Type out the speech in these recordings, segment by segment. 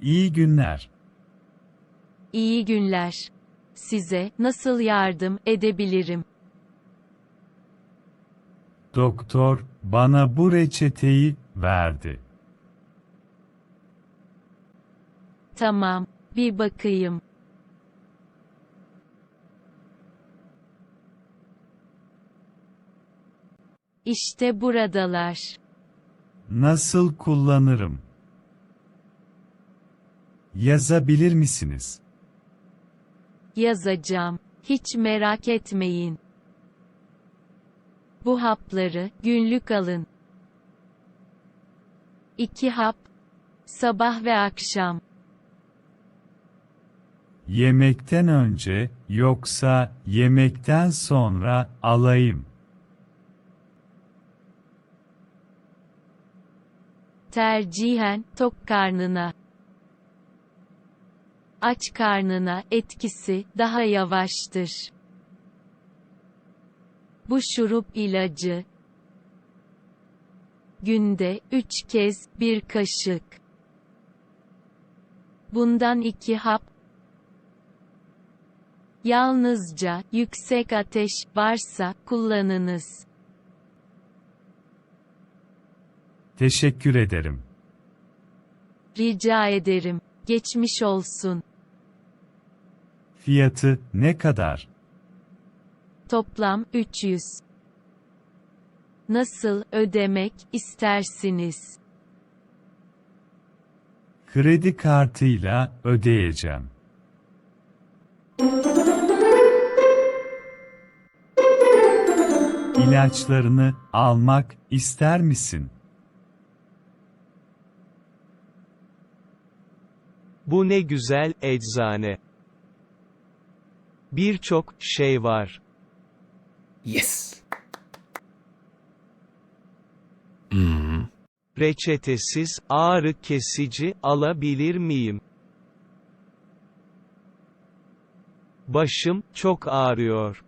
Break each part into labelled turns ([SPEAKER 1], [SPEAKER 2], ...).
[SPEAKER 1] İyi günler.
[SPEAKER 2] İyi günler. Size nasıl yardım edebilirim?
[SPEAKER 1] Doktor bana bu reçeteyi verdi.
[SPEAKER 2] Tamam, bir bakayım. İşte buradalar.
[SPEAKER 1] Nasıl kullanırım? Yazabilir misiniz?
[SPEAKER 2] Yazacağım. Hiç merak etmeyin. Bu hapları günlük alın. 2 hap. Sabah ve akşam.
[SPEAKER 1] Yemekten önce yoksa yemekten sonra alayım.
[SPEAKER 2] Tercihen tok karnına. Aç karnına etkisi daha yavaştır. Bu şurup ilacı. Günde 3 kez 1 kaşık. Bundan 2 hap. Yalnızca yüksek ateş varsa kullanınız.
[SPEAKER 1] Teşekkür ederim.
[SPEAKER 2] Rica ederim. Geçmiş olsun.
[SPEAKER 1] Fiyatı ne kadar?
[SPEAKER 2] Toplam 300. Nasıl ödemek istersiniz?
[SPEAKER 1] Kredi kartıyla ödeyeceğim. İlaçlarını almak ister misin?
[SPEAKER 3] Bu ne güzel eczane. Birçok şey var.
[SPEAKER 4] Yes.
[SPEAKER 3] Reçetesiz ağrı kesici alabilir miyim? Başım çok ağrıyor.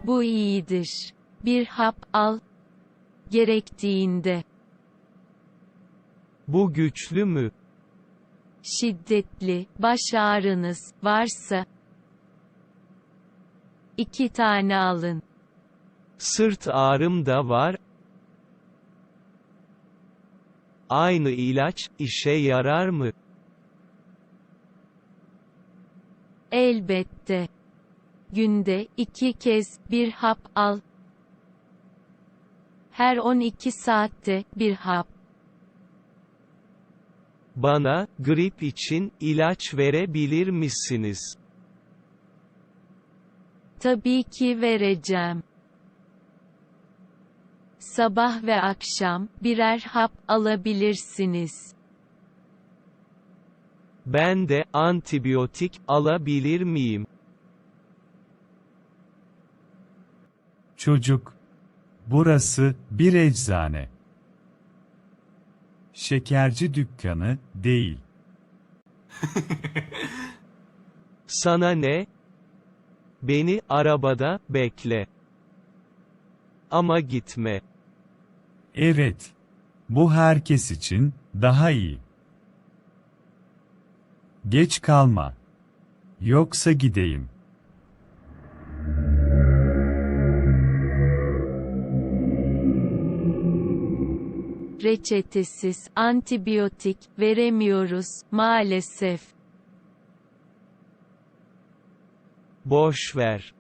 [SPEAKER 2] Bu iyidir. Bir hap al. Gerektiğinde.
[SPEAKER 3] Bu güçlü mü?
[SPEAKER 2] Şiddetli baş ağrınız varsa 2 tane alın.
[SPEAKER 3] Sırt ağrım da var. Aynı ilaç işe yarar mı?
[SPEAKER 2] Elbette. Günde 2 kez 1 hap al. Her 12 saatte 1 hap.
[SPEAKER 3] Bana grip için ilaç verebilir misiniz?
[SPEAKER 2] Tabii ki vereceğim. Sabah ve akşam birer hap alabilirsiniz.
[SPEAKER 3] Ben de antibiyotik alabilir miyim?
[SPEAKER 1] Çocuk, burası bir eczane. Şekerci dükkanı değil.
[SPEAKER 3] Sana ne? Beni arabada bekle. Ama gitme.
[SPEAKER 1] Evet. Bu herkes için daha iyi. Geç kalma. Yoksa gideyim.
[SPEAKER 2] Reçetesiz antibiyotik veremiyoruz maalesef.
[SPEAKER 3] Boş ver.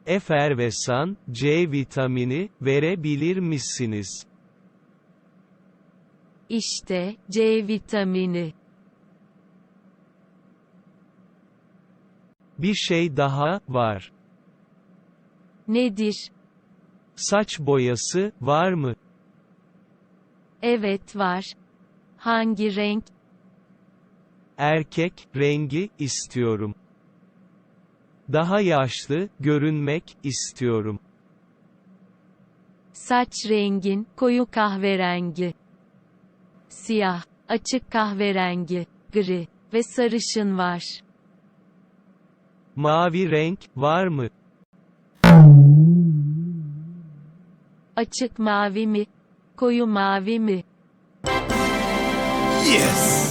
[SPEAKER 3] Efervesan C vitamini verebilir misiniz?
[SPEAKER 2] İşte C vitamini.
[SPEAKER 3] Bir şey daha var.
[SPEAKER 2] Nedir?
[SPEAKER 3] Saç boyası var mı?
[SPEAKER 2] Evet var. Hangi renk?
[SPEAKER 3] Erkek rengi istiyorum. Daha yaşlı görünmek istiyorum.
[SPEAKER 2] Saç rengin koyu kahverengi, siyah, açık kahverengi, gri ve sarışın var.
[SPEAKER 3] Mavi renk var mı?
[SPEAKER 2] Açık mavi mi? Koyu mavi mi?
[SPEAKER 4] Yes!